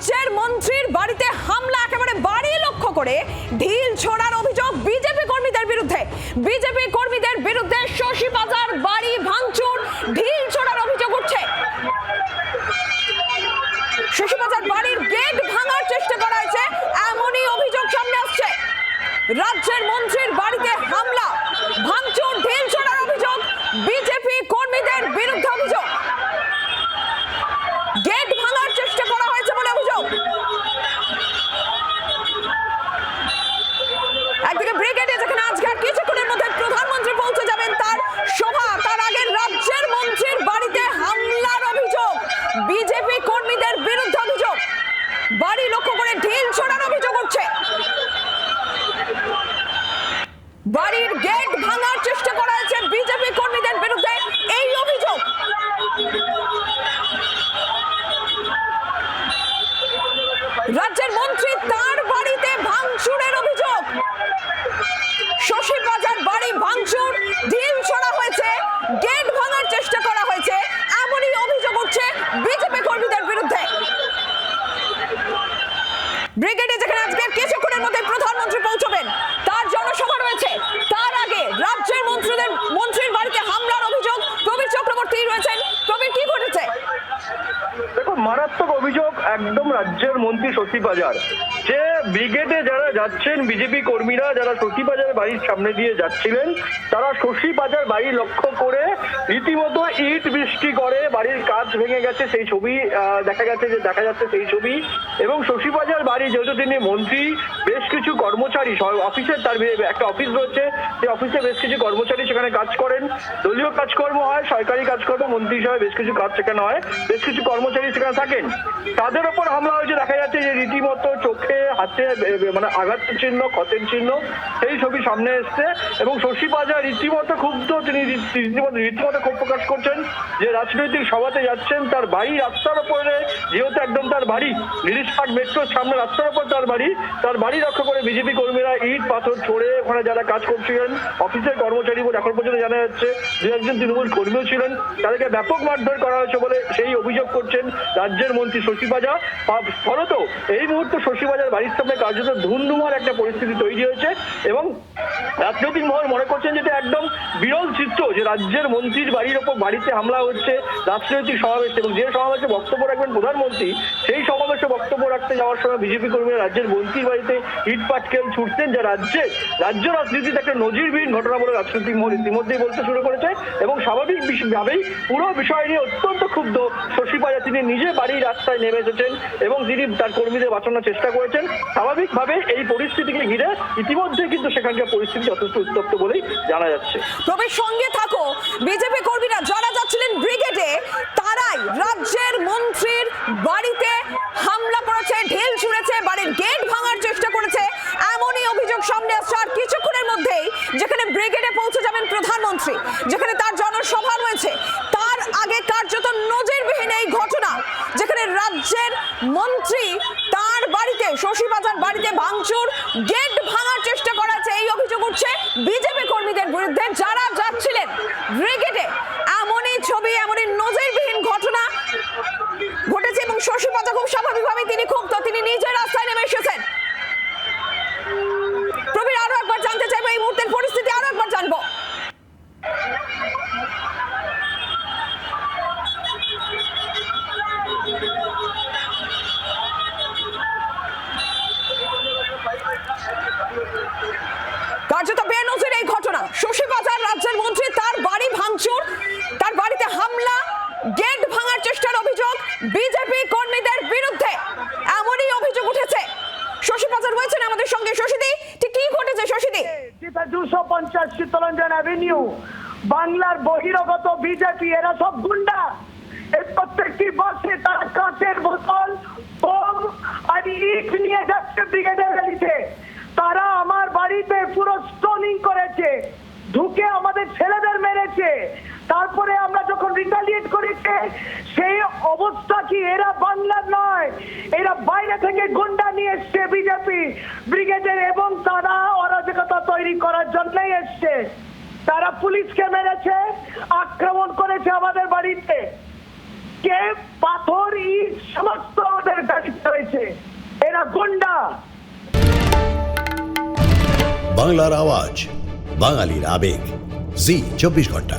রাজ্যের মন্ত্রীর বাড়িতে হামলা, একেবারে বাড়ি লক্ষ্য করে ঢিল ছোড়ার অভিযোগ বিজেপি কর্মীদের বিরুদ্ধে। বিজেপি কর্মীদের বিরুদ্ধে শশী বাজার বাড়ি ভাঙচুর, ঢিল ছোড়ার অভিযোগ উঠছে। শশী বাজার বাড়ির গেট ভাঙার চেষ্টা করা হয়েছে, এমনই অভিযোগ সামনে আসছে। রাজ্যের মন্ত্রীর বাড়িতে হামলা, ভাঙচুর, ঢিল ছোড়ার অভিযোগ বিজেপি কর্মীদের বিরুদ্ধে অভিযোগ। গেট ভাঙার চেষ্টা করা হয়েছে বলে অভিযোগ। একদিকে ব্রিগেডে যেখানে আজকে আর কিছুক্ষণের মধ্যে প্রধানমন্ত্রী পৌঁছে যাবেন তার সভা, তার আগে রাজ্যের মন্ত্রীর বাড়িতে হামলার অভিযোগ বিজেপি কর্মীদের বিরুদ্ধে অভিযোগ। বাড়ি লক্ষ্য করে ঢিল ছোড়ার অভিযোগ উঠছে। বাড়ির গেট ভাঙার চেষ্টা করা হয়েছে বিজেপি কর্মীদের বিরুদ্ধে, এই অভিযোগ। রাজ্যের মন্ত্রী তার বাড়িতে ভাঙচুরের অভিযোগ। শশী বাজার বাড়ি ভাঙচুর, ঢিল ছোড়া হয়েছে, গেট ভাঙার চেষ্টা করা হয়েছে, এমনই অভিযোগ উঠছে বিজেপি কর্মীদের বিরুদ্ধে। ব্রিগেডে যেখানে আজকে কিছুক্ষণের মধ্যে প্রধানমন্ত্রী পৌঁছবেন, তার জনসভা রয়েছে, তার আগে রাজ্যের মন্ত্রীর বাড়িতে হামলার অভিযোগ। প্রবীর চক্রবর্তী রয়েছেন। প্রবীর, কি ঘটেছে? দেখো, মারাত্মক অভিযোগ একদম রাজ্যের মন্ত্রী শশী বাজার, যে ব্রিগেডে যারা যাচ্ছেন বিজেপি কর্মীরা, যারা শশী বাজার বাড়ির সামনে দিয়ে যাচ্ছিলেন, তারা শশী বাজার বাড়ি লক্ষ্য করে রীতিমতো ইট বৃষ্টি করে, বাড়ির কাজ ভেঙে গেছে সেই ছবি দেখা যাচ্ছে সেই ছবি। এবং শশী বাজার বাড়ি, যেহেতু তিনি মন্ত্রী, বেশ কিছু কর্মচারী অফিসের, তার একটা অফিস রয়েছে, সেই অফিসে বেশ কিছু কর্মচারী সেখানে কাজ করেন, দলীয় কাজকর্ম হয়, সরকারি কাজকর্ম, মন্ত্রী হিসাবে বেশ কিছু কাজ সেখানে হয়, বেশ কিছু কর্মচারী সেখানে থাকেন। তাদের ওপর হামলা হয়েছে, দেখা যাচ্ছে যে রীতিমতো চোখে হাতে মানে আঘাতের চিহ্ন, ক্ষতের চিহ্ন, সেই ছবি সামনে এসছে। এবং শশী বাজার রীতিমতো ক্ষুব্ধ, তিনি রীতিমতো ক্ষোভ প্রকাশ করছেন যে রাজনৈতিক সভাতে যাচ্ছেন, তার বাড়ি রাস্তার ওপরে, যেহেতু একদম তার বাড়ি গিরিশঘাট মেট্রোর সামনে রাস্তার ওপর তার বাড়ি লক্ষ্য করে বিজেপি কর্মীরা ইট পাথর ছড়ে, ওখানে যারা কাজ করছিলেন অফিসের কর্মচারী বলে এখন পর্যন্ত জানা যাচ্ছে, দু একজন তৃণমূল কর্মীও ছিলেন, তাদেরকে ব্যাপক মারধর করা হয়েছে বলে সেই অভিযোগ করছেন রাজ্যের মন্ত্রী শশী বাজার। ফলত এই মুহূর্তে শশী বাজার বাড়ির সামনে কার্যত ধুন্ধুমার একটা পরিস্থিতি তৈরি হয়েছে। এবং রাজনৈতিক মহল মনে করছেন যেটা একদম বিরল চিত্র, যে রাজ্যের মন্ত্রীর বাড়ির ওপর বাড়িতে হামলা হচ্ছে রাজনৈতিক সমাবেশ, এবং যে সমাবেশে বক্তব্য রাখবেন প্রধানমন্ত্রী, সেই সমাবেশে বক্তব্য রাখতে যাওয়ার সময় বিজেপি কর্মীরা রাজ্যের মন্ত্রীর বাড়িতে ইট পাটকেল ছুটছেন, যা রাজ্য রাজনীতিতে একটা নজিরবিহীন ঘটনা বলে রাজনৈতিক মহল ইতিমধ্যেই বলতে শুরু করেছে। এবং স্বাভাবিকভাবেই পুরো বিষয় নিয়ে অত্যন্ত ক্ষুব্ধ শশী বাজার, তিনি নিজে বাড়ির রাস্তায় নেমে এসেছেন এবং তিনি তার কর্মীদের বাঁচানোর চেষ্টা করেছেন। স্বাভাবিকভাবে এই পরিস্থিতিকে ঘিরে ইতিমধ্যে কিন্তু সেখানকার পরিস্থিতি যথেষ্ট উত্তপ্ত বলেই জানা যাচ্ছে। তবে সঙ্গে থাকো, বিজেপি কর্মীরা যারা যাচ্ছিলেন ব্রিগেডে, তারাই রাজ্যের মন্ত্রীর বাড়িতে হামলা করেছে, ঢিল ছুঁড়েছে, বাড়ির গেট ভাঙার চেষ্টা করেছে, এমনই অভিযোগ সামনে আসছে। আর কিছুক্ষণের মধ্যেই যেখানে ব্রিগেডে পৌঁছে যাবেন প্রধানমন্ত্রী, যেখানে তার জনসভা রয়েছে, তার আগে কার্যত নজিরবিহীন এই ঘটনা, যেখানে রাজ্যের মন্ত্রী তার বাড়িতে, শশী বাজার বাড়িতে ভাঙচুর, গেট ভাঙার চেষ্টা করা হয়েছে, এই অভিযোগ উঠছে বিজেপি কর্মীদের বিরুদ্ধে যারা যাচ্ছিলেন ব্রিগেডে। এমনই ছবি, এমনই নজিরবিহীন ঘটনা ঘটেছে। এবং শশী বাজার খুব স্বাভাবিকভাবে তিনি ক্ষুব্ধ, তিনি নিজে রাস্তায় নেমে এসেছেন। প্রবীর, আরো একবার জানতে চাইবো এই মুহূর্তের পরিস্থিতি, আরো একবার জানবো। কার্যত বেনজির এই ঘটনা, শশী বাজার রাজ্যের মন্ত্রী তার বাড়ি ভাঙচুর, তার বাড়িতে হামলা, গেট ভাঙার চেষ্টার অভিযোগ বিজেপি কর্মীদের বিরুদ্ধে, এমনই অভিযোগ উঠেছে। শশী বাজার রয়েছেন আমাদের সঙ্গে। শশীদি, ঠিক কি ঘটেছে? শশীদি, 250 শীতরঞ্জন অ্যাভিনিউ, বাংলার বহিরাগত বিজেপি, এরা সব গুন্ডা। এই প্রত্যেকটি বাসে তারা কাঁচের বোতল, বোম আর ইট নিয়ে যাচ্ছে ব্রিগেডে র্যালিতে। তারা আমার বাড়িতে পুরো স্টোনিং করেছে, ঢুকে আমাদের ছেলেদের মেরেছে। তারপরে আমরা যখন রিটালিয়েট করেছে, সেই অবস্থা কি? এরা বাংলার নয়, এরা বাইরে থেকে গুন্ডা নিয়ে এসছে বিজেপি ব্রিগেডের, এবং তারা অরাজকতা তৈরি করার জন্যই এসছে। তারা পুলিশকে মেরেছে, আক্রমণ করেছে আমাদের বাড়িতে। আজকে পাথর ইট সমস্ত ওদের গাড়িতে রয়েছে। এরা গুন্ডা। বাংলার আওয়াজ, বাঙালির আবেগ, জি 24 ঘন্টা।